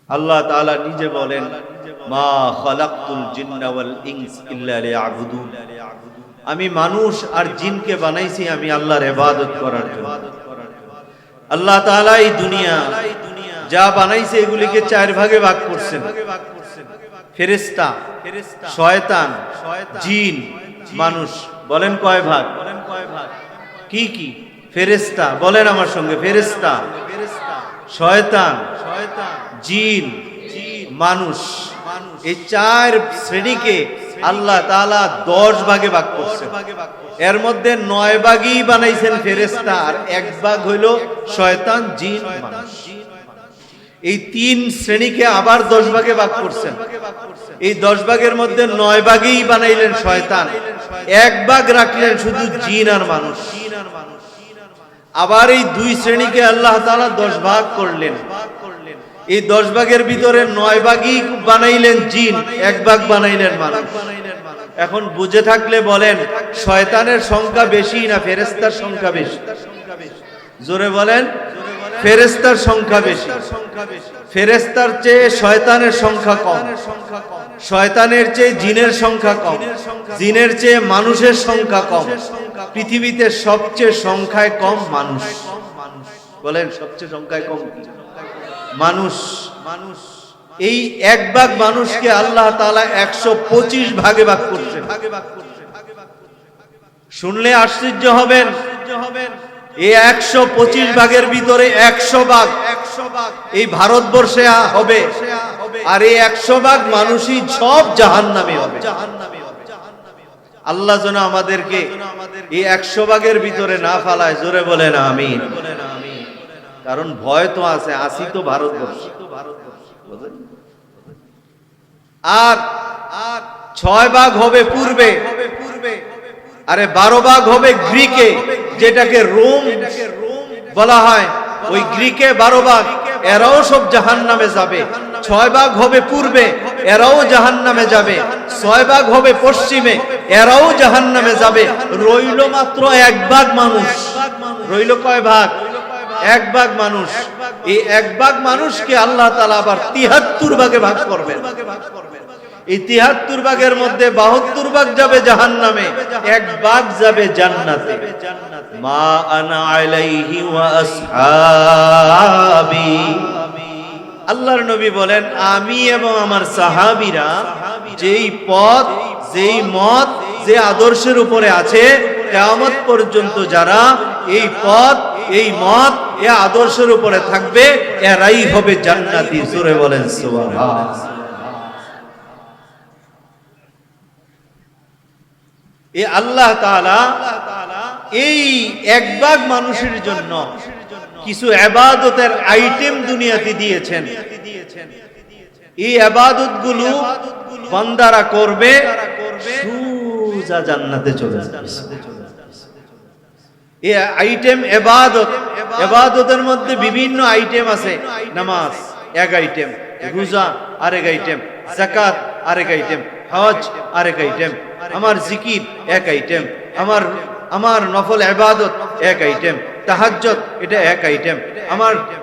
আল্লাহ তাআলা নিজে বলেন, মা খালাকতুল জিন্না ওয়াল ইনস ইল্লা লিয়াবুদুন, আমি মানুষ আর জিনকে বানাইছি আমি আল্লাহর ইবাদত করার জন্য। আল্লাহ তাআলা এই দুনিয়া যা বানাইছে এগুলিকে চার ভাগে ভাগ করছেন। ফেরেশতা, শয়তান, জিন, মানুষ। বলেন কয় ভাগ? কি কি? ফেরেশতা, বলেন আমার সঙ্গে, ফেরেশতা, শয়তান, জিন, মানুষ। এই চার শ্রেণীকে আল্লাহ তাআলা 10 ভাগে ভাগ করছেন। এর মধ্যে 9 ভাগই বানাইছেন ফেরেশতা, আর 1 ভাগ হইল শয়তান, জিন, মানুষ। এই 3 শ্রেণীকে আবার 10 ভাগে ভাগ করছেন। এই 10 ভাগের মধ্যে 9 ভাগই বানাইলেন শয়তান, 1 ভাগ রাখলেন শুধু জিন আর মানুষ। আবার এই 2 শ্রেণীকে আল্লাহ তাআলা 10 ভাগ করলেন। এই 10 ভাগের ভিতরে 9 ভাগই বানাইলেন জিন, 1 ভাগ বানাইলেন মানুষ। এখন বুঝে থাকলে বলেন, শয়তানের সংখ্যা বেশি না ফেরেশতার সংখ্যা বেশি? জোরে বলেন, ফেরেশতার সংখ্যা বেশি। ফেরেশতার চেয়ে শয়তানের সংখ্যা কম, শয়তানের চেয়ে জিনের সংখ্যা কম, জিনের চেয়ে মানুষের সংখ্যা কম। পৃথিবীতে সবচেয়ে সংখ্যায় কম মানুষ। বলেন, সবচেয়ে সংখ্যায় কম মানুষ। এই 1 ভাগ মানুষকে আল্লাহ তাআলা 125 ভাগে ভাগ করছেন। শুনলে আশ্চর্য হবেন, এই 125 ভাগের ভিতরে 100 ভাগ এই ভারতবর্ষে হবে, আর এই 100 ভাগ মানুষই সব জাহান্নামে হবে। আল্লাহ যেন আমাদেরকে এই 100 ভাগের ভিতরে না ফালায়। জোরে বলেন আমিন। কারণ ভয় তো আছে, আসি তো ভারতবর্ষ। আর 6 ভাগ হবে পূর্বে, আরে 12 ভাগ হবে গ্রিকে, যেটাকে রোম বলা হয়। ওই গ্রিকে 12 ভাগ, এরাও সব জাহান্নামে যাবে। 6 ভাগ হবে পূর্বে, এরাও জাহান্নামে যাবে। 6 ভাগ হবে পশ্চিমে, এরাও জাহান্নামে যাবে। রইল মাত্র 1 ভাগ মানুষ। রইল কয় ভাগ? 1 ভাগ মানুষ। এই 1 ভাগ মানুষকে আল্লাহ তাআলা আবার 73 ভাগে ভাগ করবেন। এই 73 ভাগের মধ্যে 72 ভাগ যাবে জাহান্নামে, 1 ভাগ যাবে জান্নাতে। মা আনা আলাইহি ওয়া আসহাবি, আল্লাহর নবী বলেন, আমি এবং আমার সাহাবীরা যেই পথ, যেই মত, যে আদর্শের উপরে আছে, কিয়ামত পর্যন্ত যারা এই পথ, এই মত, এই আদর্শের উপরে থাকবে, এরাই হবে জান্নাতি। সূরা বলেন সুবহানাল্লাহ। এই আল্লাহ তাআলা এই 1 ভাগ মানুষের জন্য কিছু ইবাদতের আইটেম দুনিয়াতে দিয়েছেন। এই ইবাদতগুলো বান্দারা করবে, সোজা জান্নাতে চলে যাবে। এই আইটেম ইবাদত, ইবাদতের মধ্যে বিভিন্ন আইটেম আছে। নামাজ 1 আইটেম, রোজা আরেক আইটেম, যাকাত আরেক আইটেম, হজ আরেক আইটেম, আমার জিকির 1 আইটেম, আমার নফল ইবাদত 1 আইটেম, তাহাজ্জুদ এটা 1 আইটেম,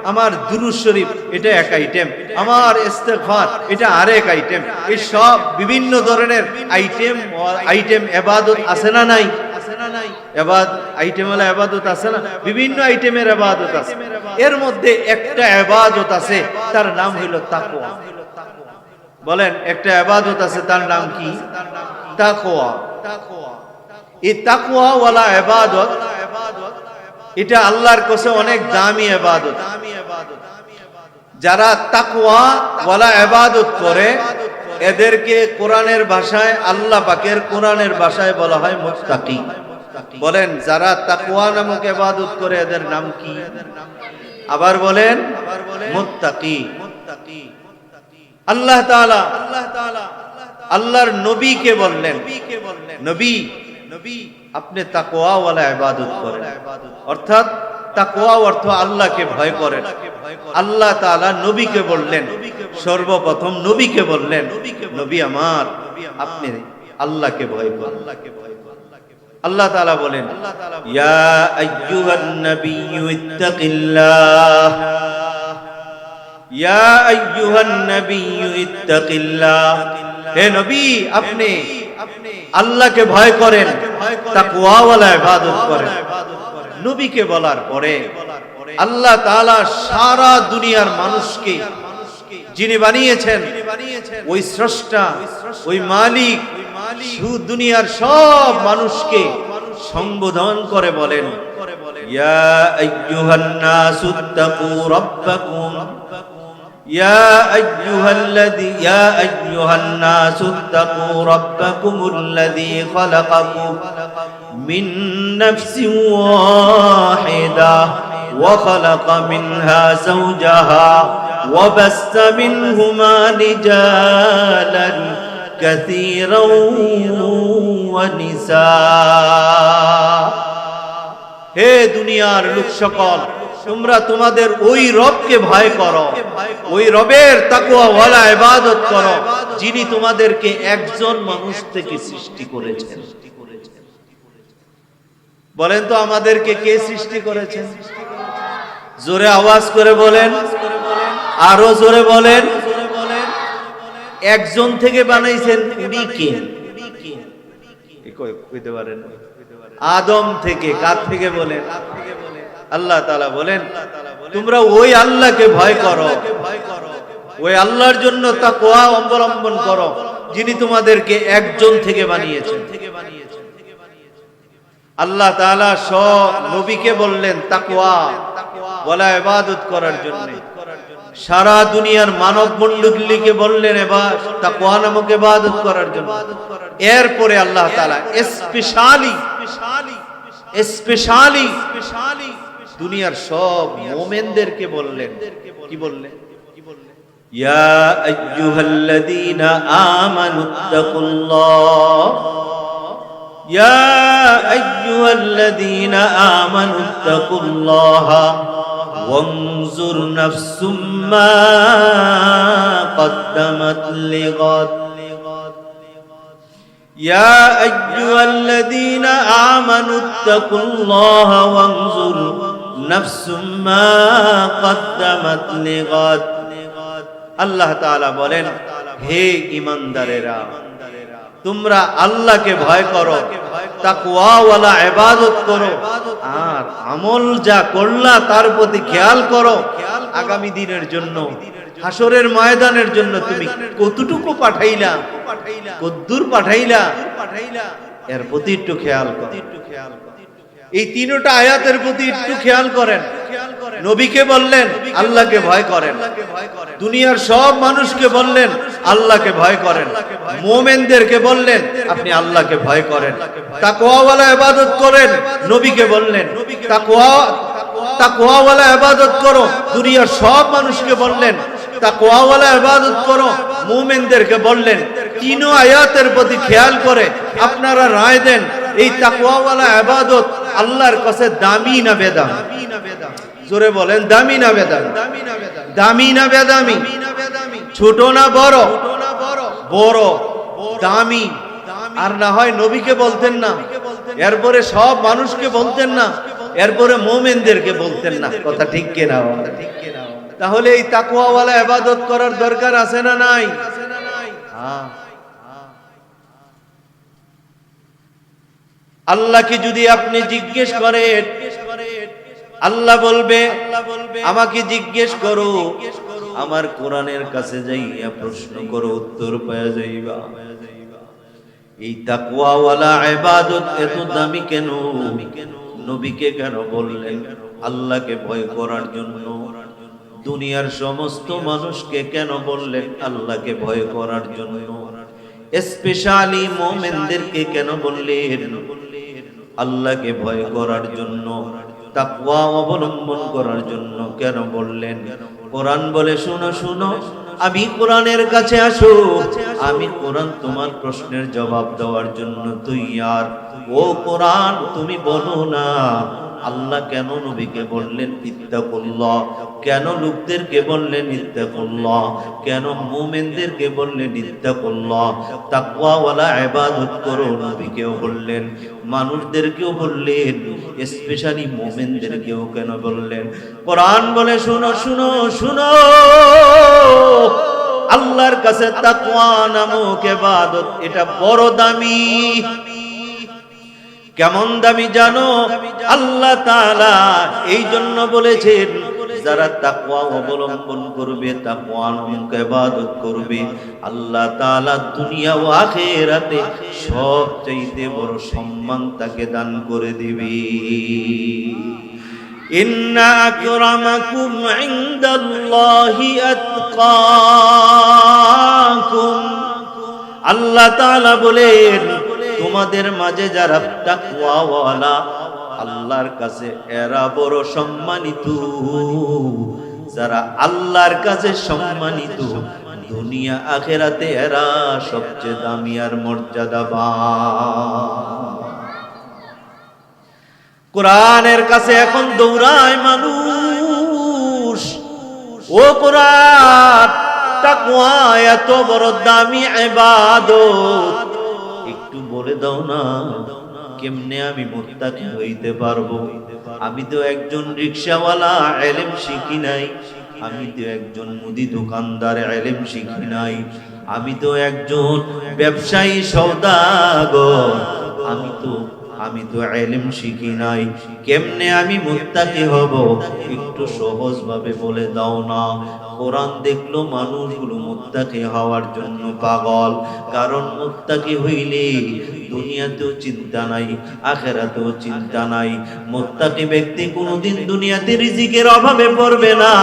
আমার দুরূদ শরীফ এটা 1 আইটেম, আমার ইস্তিগফার এটা আরেক আইটেম। এই সব বিভিন্ন ধরনের আইটেম ইবাদত আছে না নাই? আইটেম হলো ইবাদত আছে না? বিভিন্ন আইটেমের ইবাদত আছে। এর মধ্যে একটা ইবাদত আছে, তার নাম হলো তাকওয়া। বলেন, একটা ইবাদত আছে, তার নাম কি? তাকওয়া। এই তাকওয়া ওয়ালা ইবাদত, এটা আল্লাহর কাছে অনেক দামি ইবাদত। যারা তাকওয়া ওয়ালা ইবাদত করে, এদেরকে কোরআনের ভাষায়, আল্লাহ পাকের কোরআনের ভাষায় বলা হয় মুত্তাকি। বলেন, যারা তাকওয়া নামক ইবাদত করে, এদের নাম কি? আবার বলেন, মুত্তাকি। আল্লাহ তাআলা আল্লাহর নবীকে বললেন, নবী আপনি তাকওয়া ওয়ালা ইবাদত করেন। অর্থাৎ তাকওয়া অর্থ আল্লাহকে ভয় করেন। আল্লাহ তাআলা নবীকে বললেন, সর্বপ্রথম নবীকে বললেন, নবী আমার, আপনি আল্লাহকে ভয় করেন। আল্লাহ তাআলা বলেন, ইয়া আইয়ুহান নাবিয়্যু ইত্তাকিল্লাহ ইয়া আইয়ুহান নাবিয়্যু ইত্তাকিল্লাহ, হে নবী আপনি আল্লাহকে ভয় করেন, তাকওয়াওয়ালা ইবাদত করেন। নবীকে বলার পরে আল্লাহ তাআলা সারা দুনিয়ার মানুষকে, যিনি বানিয়েছেন ওই স্রষ্টা, ওই মালিক, দুনিয়ার সব মানুষকে সম্বোধন করে বলেন, ইয়া আইয়ুহান নাসুত্তাকু রাব্বাকুম, ইয়া আইয়ুহান নাসুত্তাকু রাব্বাকুমুল্লাযী খালাকাকুম মিন নাফসিন ওয়াহিদাহ ওয়া খালাকা মিনহা যাওজাহা ওয়া বাসসা মিনহুমা রিজালান কাসীরান ওয়া নিসা। হে দুনিয়ার লোক সকল, তোমরা তোমাদের ওই রবকে ভয় করো, ওই রবের তাকওয়াওয়ালা ইবাদত করো, যিনি তোমাদেরকে একজন মানুষ থেকে সৃষ্টি করেছেন। বলেন তো আমাদেরকে কে সৃষ্টি করেছেন? জোরে আওয়াজ করে বলেন, আরো জোরে বলেন। একজন থেকে বানাইছেন, উনি কে? কইতে পারেন? আদম থেকে। কার থেকে বলেন? আল্লাহ তাআলা বলেন, তোমরা ওই আল্লাহকে ভয় করো, ওই আল্লাহর জন্য তাকওয়া অবলম্বন করো, যিনি তোমাদেরকে একজন থেকে বানিয়েছেন। আল্লাহ তাআলা নবীকে বললেন তাকওয়া ওয়ালা ইবাদত করার জন্য। সারা দুনিয়ার মানব মণ্ডলীকে বললেন এবার তাকওয়া নামক ইবাদত করার জন্য। এরপরে আল্লাহ তাআলা স্পেশালি দুনিয়ার সব মুমিনদেরকে বললেন, কি বললেন? ইয়া আইয়ুহাল্লাযীনা আমানুত্তাকুল্লাহ, ইয়া আইয়ুহাল্লাযীনা আমানুত্তাকুল্লাহা ওয়ানজুর নাফসুম মা কদ্দামাত লিগাদ। ইয়া আইয়ুহাল্লাযীনা আমানুত্তাকুল্লাহা ওয়ানজুর নাফসুম মা কদ্দামাত লিগাদ। আল্লাহ তাআলা বলেন, হে ঈমানদারেরা, তোমরা আল্লাহকে ভয় করো, তাকওয়াওয়ালা ইবাদত করো, আর আমল যা করলা তার প্রতি খেয়াল করো। আগামী দিনের জন্য, হাসরের ময়দানের জন্য তুমি কতটুকু পাঠাইলা, কদ্দুর পাঠাইলা, এর প্রতি একটু খেয়াল করো। এই তিনটা আয়াতের প্রতি একটু খেয়াল করেন। নবীকে বললেন আল্লাহকে ভয় করেন, দুনিয়ার সব মানুষকে বললেন আল্লাহকে ভয় করেন, মুমিনদেরকে বললেন আপনি আল্লাহকে ভয় করেন, তাকওয়াওয়ালা ইবাদত করেন। নবীকে বললেন তাকওয়াওয়ালা ইবাদত করো, দুনিয়ার সব মানুষকে বললেন তাকওয়াওয়ালা ইবাদত করো, মুমিনদেরকে বললেন। তিন আয়াতের প্রতি খেয়াল করে আপনারা রায় দেন, এই তাকওয়াওয়ালা ইবাদত আল্লাহর কাছে দামি না বেদামি? জোরে বলেন, দামি না বেদামি? দামি না বেদামি? ছোট না বড়? বড়, দামি। আর না হয় নবীকে বলতেন না, এরপরে সব মানুষকে বলতেন না, এরপরে মুমিনদেরকে বলতেন না। কথা ঠিক কিনা? তাহলে এই তাকওয়াওয়ালা ইবাদত করার দরকার আছে না নাই? আল্লাহকে যদি আপনি জিজ্ঞেস করেন, আল্লাহ বলবে আমাকে জিজ্ঞেস করো, আমার কোরআনের কাছে যাইয়া প্রশ্ন করো, উত্তর পাওয়া যাইবা। এই তাকওয়াওয়ালা ইবাদত এত দামি কেন? নবীকে কেন বললেন? আল্লাহকে ভয় করার জন্য। দুনিয়ার সমস্ত মানুষকে কেন বললেন? আল্লাহকে ভয় করার জন্য। স্পেশালি মুমিনদেরকে কেন বললেন? আল্লাহকে ভয় করার জন্য, তাকওয়া অবলম্বন করার জন্য কেন বললেন? কোরআন বলে, শুনো শুনো, আমি কোরআনের কাছে আসো, আমি কোরআন তোমার প্রশ্নের জবাব দেওয়ার জন্য তৈয়ার। ও কোরআন, তুমি বলো না আল্লাহ কেন নবীকে বললেন ইত্তাকুল্লাহ, কেন লোকদেরকে বললেন ইত্তাকুল্লাহ, কেন মুমিনদেরকে বললেন ইত্তাকুল্লাহ, তাকওয়াওয়ালা ইবাদত করো, নবীকেও বললেন, মানুষদেরকেও বললেন, স্পেশালি মুমিনদেরকেও কেন বললেন? কোরআন বলে শুনো শুনো শুনো, আল্লাহর কাছে তাকওয়া নামক ইবাদত এটা বড় দামি। কেমন দামি জানো? আল্লাহ তাআলা এই জন্য বলেছেন যারা তাকওয়া অবলম্বন করবে, তাকওয়া নামক ইবাদত করবে, আল্লাহ তাআলা দুনিয়া ও আখিরাতে সবচেয়ে বড় সম্মান তাকে দান করে দিবে। ইন্না আকরামাকুম ইনদাল্লাহি আতকাকুম, আল্লাহ তাআলা বলেন তোমাদের মাঝে যারা তাকওয়াওয়ালা, আল্লাহর কাছে এরা বড় সম্মানিত। যারা আল্লাহর কাছে সম্মানিত, দুনিয়া আখিরাতে এরা সবচেয়ে দামি আর মর্যাদাবান। কোরআনের কাছে এখন দৌড়ায় মানুষ। ও কোরআন, তাকওয়া এত বড় দামি ইবাদত, একটু বলে দাও না কেমনে আমি মুত্তাকি হইতে পারবো? আমি তো একজন রিকশাওয়ালা, ইলম শিখি নাই। আমি তো একজন মুদি দোকানদার, ইলম শিখি নাই। আমি তো একজন ব্যবসায়ী সওদাগর, আমি তো ইলম শিখি নাই। কেমনে আমি মুত্তাকি হব? একটু সহজ ভাবে বলে দাও না। কোরআন দেখলো মানুষগুলো মুত্তাকি হওয়ার জন্য পাগল, কারণ মুত্তাকি হইলে দুনিয়াতেও চিন্তা নাই, আখিরাতেও চিন্তা নাই। মুত্তাকি ব্যক্তি কোনোদিন দুনিয়াতে রিজিকের অভাবে পড়বে না,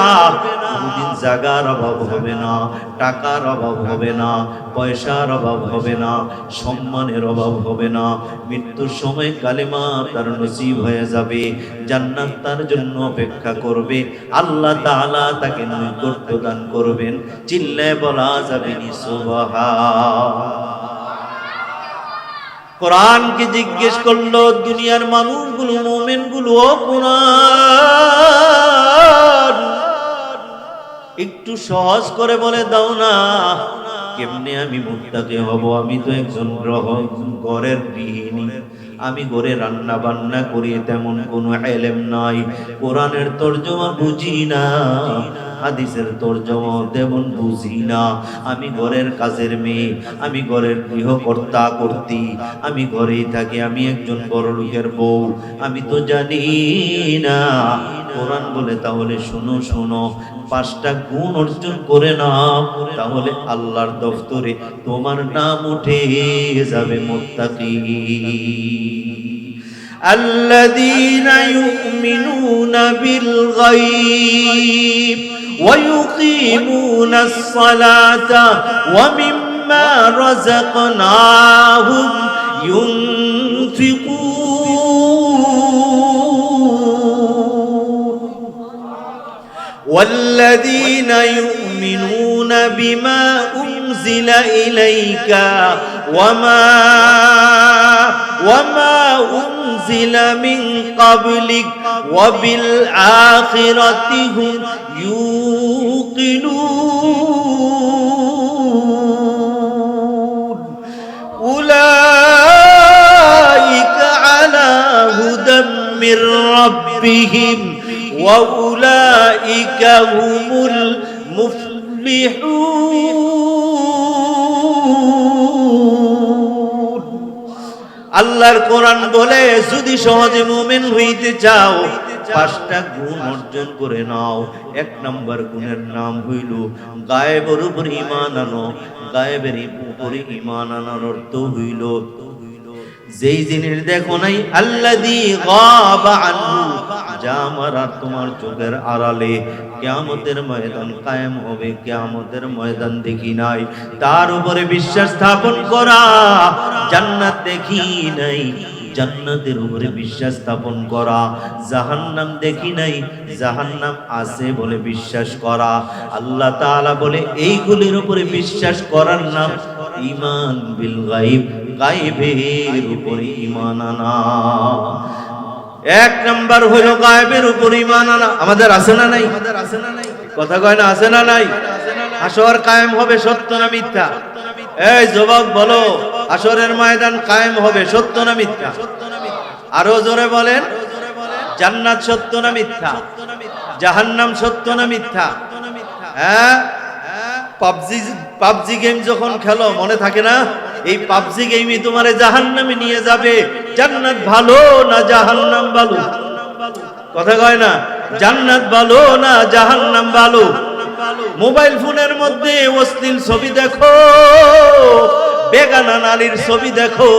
কোনোদিন জায়গার অভাব হবে না, টাকার অভাব হবে না, পয়সার অভাব হবে না, সম্মানের অভাব হবে না। মৃত্যুর সময় কালেমা তার নসিব হয়ে যাবে, জান্নাত তার জন্য অপেক্ষা করবে, আল্লাহ তাআলা তাকে নৈকট্য দান করবেন। চিল্লায় বলা যাবে নি সুবহান। কোরআনকে জিজ্ঞেস করলো দুনিয়ার মানুষগুলো, মুমিনগুলো, ও কোরআন একটু সহজ করে বলে দাও না কেমনে আমি মুত্তাকি হব? আমি তো একজন ঘরের গৃহিণী, আমি ঘরে রান্না বান্না করি, তেমন কোনো ইলম নাই, কোরআনের তরজমা বুঝি না, হাদিসের তরজমা তেমন বুঝি না। আমি ঘরের কাজের মেয়ে, আমি ঘরের গৃহকর্তা কর্ত্রী, আমি ঘরেই থাকি, আমি একজন বড় লোকের বউ, আমি তো জানি না। কোরআন বলে তাহলে শোনো শোনো, 5টা গুণ অর্জন করে নাও, তাহলে আল্লাহর দফতরে তোমার নাম উঠে যাবে মুত্তাকি। الذين يؤمنون بالغيب ويقيمون الصلاة ومما رزقناهم ينفقون والذين يؤمنون بما أنزل إليك وما أنزل من قبلك وبالآخرة هم يوقنون أولئك على هدى من ربهم وأولئك هم المفلحون। আল্লাহর কোরআন বলে যদি সহজে মুমিন হইতে চাও 5টা গুণ অর্জন করে নাও। 1 নম্বর গুণের নাম হইল গায়েবের উপর ঈমান আনো। গায়েবের উপরে ঈমান আনার অর্থ হইল যেই জিনিস দেখো নাই, আল্লাযী গাবা আনহু, যা আমার আর তোমার চোখের আড়ালে কিয়ামতের ময়দান কায়েম হবে, কিয়ামতের ময়দান দেখি নাই, তার উপরে বিশ্বাস স্থাপন করা। জান্নাত দেখি নাই, জান্নাতের উপরে বিশ্বাস স্থাপন করা। জাহান্নাম দেখি নাই, জাহান্নাম আছে বলে বিশ্বাস করা। আল্লাহ তাআলা বলে এইগুলির উপরে বিশ্বাস করার নাম ঈমান বিল গায়ব, গায়বের উপরে ঈমান আনা। এক নাম্বার হলো গায়েবের উপর ঈমান আনা। আমাদের আছে না নাই? কথা কয় না, আছে না নাই? হাসর কায়েম হবে, সত্য না মিথ্যা? এই যুবক বলো, হাসরের ময়দান কায়েম হবে, সত্য না মিথ্যা? আরো জোরে বলেন। জান্নাত সত্য না মিথ্যা? জাহান্নাম সত্য না মিথ্যা? হ্যাঁ, পাবজি গেম যখন খেলো মনে থাকে না? এই পাবজি গেমই তোমারে জাহান্নামে নিয়ে যাবে। জান্নাত ভালো না জাহান্নাম ভালো? কথা কয় না? জান্নাত ভালো না জাহান্নাম ভালো? মোবাইল ফোনের মধ্যে অশ্লীল ছবি দেখো, বেগানা নারীর ছবি দেখো,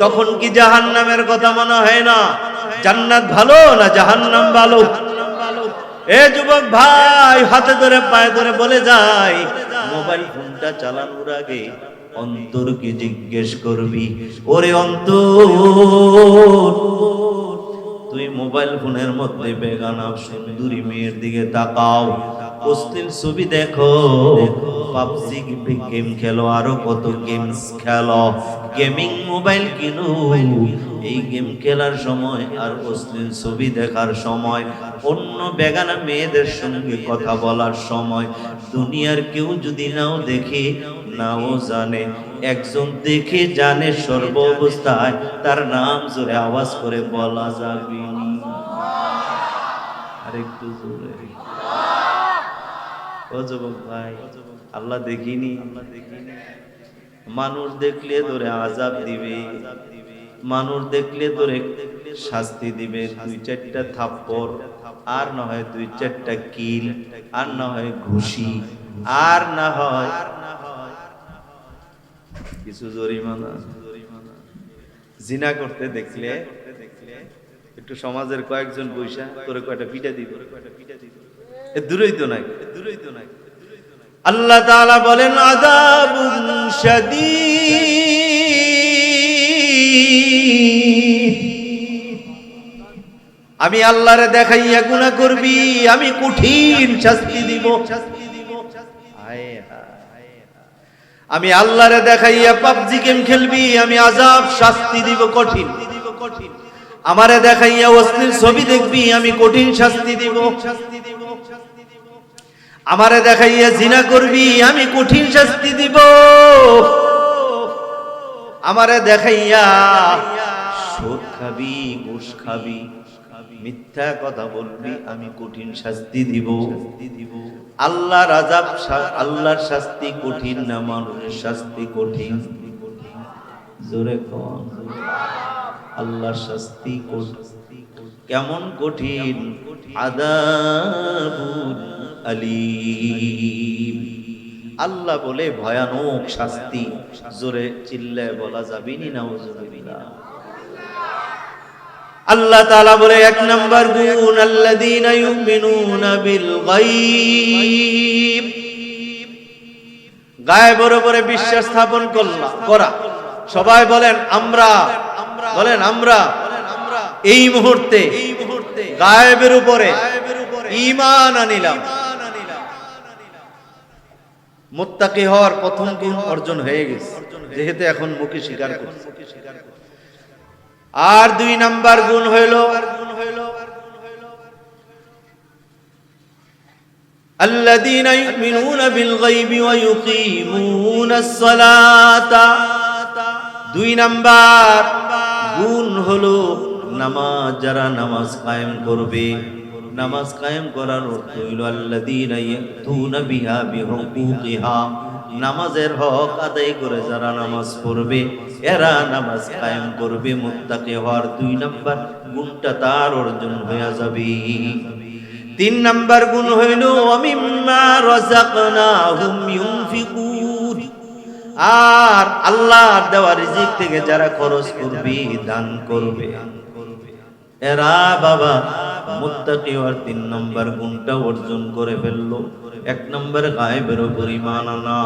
তখন কি জাহান্নামের কথা মনে হয় না? জান্নাত ভালো না জাহান্নাম ভালো? এ যুবক ভাই, হাতে ধরে পায়ে ধরে বলে যাই, মোবাইল ফোনটা চালানোর আগে অন্তরকে জিজ্ঞেস করবি, ওরে অন্তর, তুই মোবাইল ফোনের মধ্যে বেগানা সুন্দরী মেয়ের দিকে তাকাও, অশ্লীল ছবি দেখো, পাবজি গেম খেলো, আরো কত গেমস খেলো, গেমিং মোবাইল কিনো, এই গেম খেলার সময় আর অশ্লীল ছবি দেখার সময়, অন্য বেগানা মেয়েদের সঙ্গে কথা বলার সময়, দুনিয়ার কেউ যদি নাও দেখে নাও জানে, একজন দেখে জানে সর্ব অবস্থায়, তার নাম জোরে আওয়াজ করে বলা যাবে। আরেকটু জোরে। ও যুবক ভাই, আল্লাহ দেখিনি? মানুষ দেখলে ধরে আযাব দিবে, মানুষ দেখলে ধরে শাস্তি দিবে, 2-4টা থাপ্পড়, আর না হয় 2-4টা কিল, আর না হয় ঘুষি, আর না হয় কিছু জরিমানা। জিনা করতে দেখলে একটু সমাজের কয়েকজন বৈশা তোরে কয়টা পিটা দিব, এ দূরই তো নাই। আল্লাহ তাআলা বলেন আযাবুন শাদীদ, আমি আল্লাহরে দেখাইয়া গুনাহ করবি, আমি কঠিন শাস্তি দিব। আমি আল্লাহরে দেখাইয়া পাবজি গেম খেলবি, আমি আযাব শাস্তি দিব কঠিন। আমারে দেখাইয়া অশ্লীল ছবি দেখবি, আমি কঠিন শাস্তি দিব। আমারে দেখাইয়া জিনা করবি, আমি কঠিন শাস্তি দিব। আমারে দেখাইয়া সুদ খাবি, ঘুষ খাবি, মিথ্যা কথা বলবি, আমি কঠিন শাস্তি দিব। আল্লাহর আযাব, আল্লাহর শাস্তি কঠিন না মানুষের শাস্তি কঠিন? জোরে কোন। আল্লাহর শাস্তি কেমন কঠিন? আযাবুন আলীম। আল্লাহ বলে ভয়ানক শাস্তি। জোরে চিল্লায় বলা যাবে নি নাউজুবিল্লাহ। আল্লাহ তাআলা বলে 1 নাম্বার গুণ, আল্লাযীনা ইউমিনুনা বিল গায়ব, গায়েবের উপরে বিশ্বাস স্থাপন করা। সবাই বলেন আমরা, বলেন আমরা এই মুহূর্তে গায়েবের উপরে ঈমান আনিলাম। মুত্তাকি হওয়ার প্রথম গুণ অর্জন হয়ে গেছে, যেহেতু এখন মুখে স্বীকার করছে। আর 2 নাম্বার গুণ হইল আল্লাযীনা ইউমিনুনা বিল গায়বি ওয়া ইউকিমুনাস সালাতা। 2 নাম্বার গুণ হলো নামাজ, যারা নামাজ কায়েম করবে। নামাজ কায়েম করার অর্থ হইল আল্লাযীনা ইয়াতুনা বিহা বিহুকুকিহা, নামাজের হক আদায় করে যারা নামাজ পড়বে, এরা নামাজ কায়েম করবে। মুত্তাকি হওয়ার 2 নাম্বার গুণটা তার অর্জন হয়ে যাবে। 3 নাম্বার গুণ হইল ওয়ামিম্মা রাযাকনাহুম ইউনফিকুন, আর আল্লাহর দেওয়া রিজিক থেকে যারা খরচ করবে, দান করবে, এরা বাবা মুত্তাকি হওয়ার 3 নাম্বার গুণটা অর্জন করে ফেললো। 1 নম্বরে গায়েবের উপর ঈমান আনা,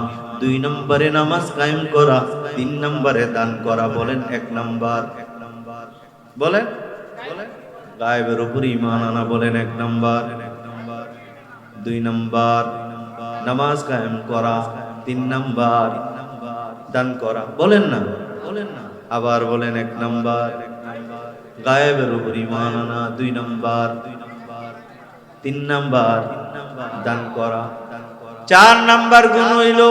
2 নম্বরে নামাজ কায়েম করা, 3 নম্বরে দান করা। বলেন 1 নাম্বার, বলেন গায়েবের উপর ঈমান আনা, বলেন 1 নাম্বার। 2 নাম্বার নামাজ কায়েম করা, 3 নাম্বার দান করা। বলেন না, আবার বলেন 1 নাম্বার। গায়েবের উপর ঈমান আনা 2 নাম্বার, 3 নাম্বার দান করা, 4 নাম্বার গুণ হইল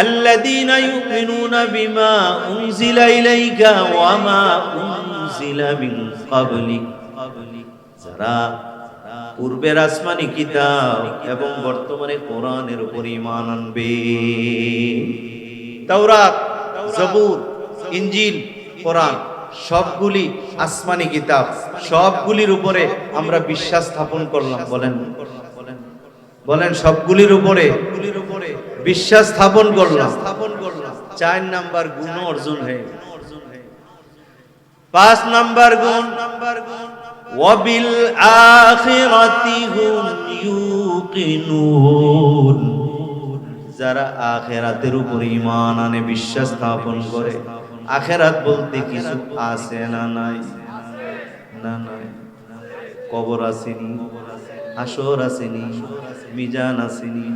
আল্লাযীনা ইউমিনুনা বিমা উনজিলা ইলাইকা ওয়া মা উনজিলা মিন ক্বাবলিক, যারা পূর্বের আসমানি কিতাব এবং বর্তমানে কোরআনের উপর ঈমান আনবে। তাওরাত, জবুর, ইনজিল, কোরআন সবগুলি আসমানি কিতাব, সবগুলির উপরে আমরা বিশ্বাস স্থাপন করলাম। বলেন বলেন সবগুলির উপরে বিশ্বাস স্থাপন করলাম। 4 নাম্বার গুণ অর্জন হয়ে, 5 নাম্বার গুণ ওয়াবিল আখিরাতি হুম ইউকিনুন, যারা আখিরাতের উপর ঈমান আনে, বিশ্বাস স্থাপন করে। আখিরাত বলতে কিছু আছে না নাই? না নাই। কবর আসেনি, হাসর আসেনি, মিজান আসেনি,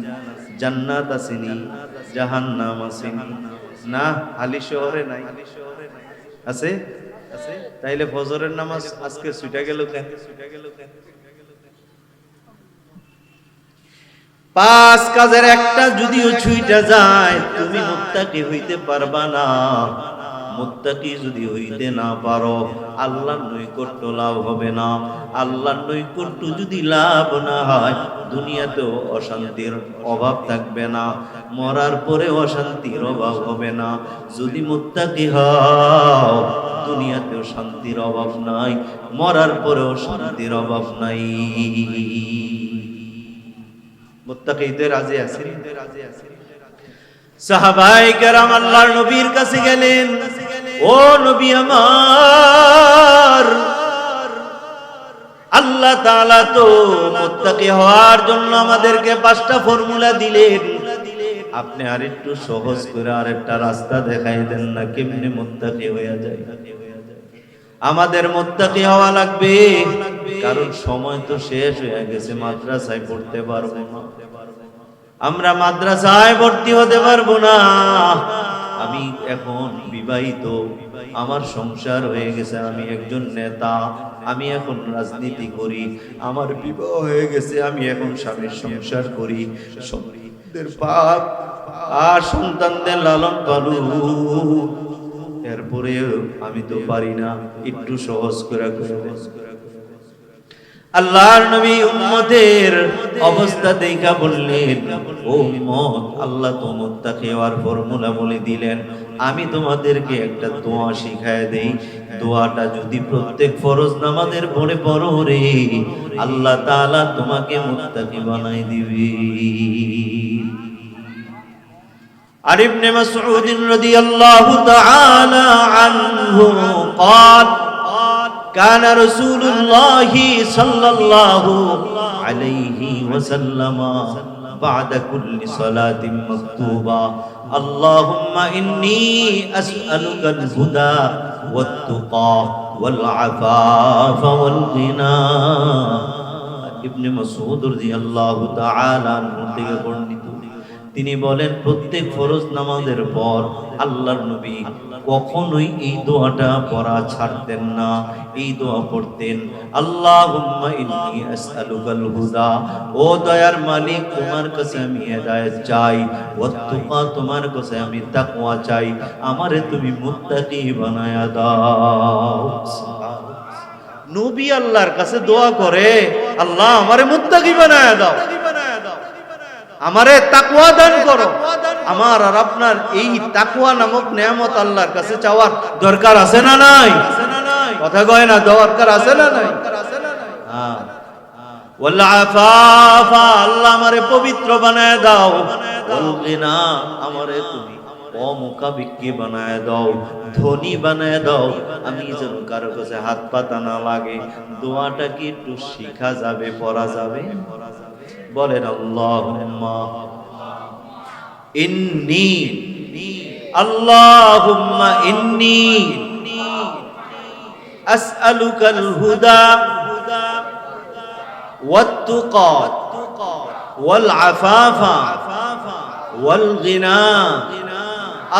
জান্নাত আসেনি, জাহান্নাম আসেনি, না হালি শহরে নাই। আছে? তাইলে ফজরের নামাজ আজকে ছুটা গেল কেন? 5 কাজের একটা যদিও ছুইটা যায়, তুমি মুত্তাকি হইতে পারবা না। মুত্তাকি যদি হইতে না পারো, আল্লাহর নৈকট্য লাভ হবে না। আল্লাহর নৈকট্য যদি লাভ না হয়, দুনিয়াতেও অশান্তির অভাব থাকবে না, মরার পরে অশান্তির অভাব হবে না। যদি মুত্তাকি হও, দুনিয়াতেও শান্তির অভাব নাই, মরার পরেও শান্তির অভাব নাই। মুত্তাকিদের রাজি আছেন? সাহাবায়ে কেরাম আল্লাহর নবীর কাছে গেলেন, ও নবী আমার, আল্লাহ তাআলা তো মুত্তাকি হওয়ার জন্য আমাদেরকে 5টা ফর্মুলা দিলেন, আপনি আরেকটু সহজ করে আরেকটা রাস্তা দেখাই দেন না, কেমনে মুত্তাকি হয়ে যায়। আমাদের মুত্তাকি হওয়া লাগবে, কারণ সময় তো শেষ হয়ে গেছে, মাদ্রাসায় পড়তে পারবো না, আমরা মাদ্রাসায় ভর্তি হতে পারবো না। আমি এখন বিবাহিত, আমার সংসার হয়ে গেছে, আমি একজন নেতা, আমি এখন রাজনীতি করি, আমার বিবাহ হয়ে গেছে, আমি এখন স্বামীর সংসার করি, সন্তানদের পাপ আর সন্তানদের লালন পালন, এরপরে আমি তো পারি না, একটু সহজ করে আল্লাহর নবী উম্মতের অবস্থা দেখা বললেন, ও উম্মত, আল্লাহ তো মুত্তাকি হওয়ার ফর্মুলা বলে দিলেন, আমি তোমাদেরকে একটা দোয়া শিখায় দেই। দোয়াটা যদি প্রত্যেক ফরজ নামাজের পরে পড়ো রে, আল্লাহ তাআলা তোমাকে মুত্তাকি বানাই দিবে। আর ইবনে মাসউদ রাদিয়াল্লাহু তাআলা আনহু قال كان رسول الله صلى الله عليه وسلم بعد كل صلاة مكتوبة اللهم إني أسألك الهدى والتقى والعفاف والغنى। ইবনে মাসউদ রাদিয়াল্লাহু তাআলা আনহু থেকে বর্ণিত, তিনি বলেন প্রত্যেক ফরজ নামাজের পর আল্লাহর নবী কখনোই এই দোয়াটা পড়া ছাড়তেন না। এই দোয়া পড়তেন, আল্লাহুম্মা ইন্নী আসআলুকাল হুদা, ও দয়ার মালিক, তোমার কাছে আমি হেদায়েত চাই, ওয়াত্তুকা, তোমার কাছে আমি তাকওয়া চাই, আমারে তুমি মুত্তাকি বানায়া দাও। নবী আল্লাহর কাছে দোয়া করে, আল্লাহ আমারে মুত্তাকি বানায়া দাও, আমারে তাকওয়া দান করো। আমার আর আপনার এই তাকওয়া নামক নেয়ামত আল্লাহর কাছে চাওয়ার দরকার আছে না নাই? কথা কয় না, দরকার আছে না নাই? হ্যাঁ। ওয়াল আফাফা, আল্লাহ আমারে পবিত্র বানায় দাও। ওয়াল গিনা, আমারে তুমি অমুখাভিক্ষী বানায় দাও, ধনী বানায় দাও, আমি যেন কারো কাছে হাত পাতা না লাগে। দোয়াটা কি একটু শিখা যাবে, পড়া যাবে? বলেন আল্লাহুম্মা ইন্নী, আল্লাহুম্মা ইন্নী আসআলুকাল হুদা ওয়াত্তুকা ওয়াল আফাফা ওয়াল গিনা।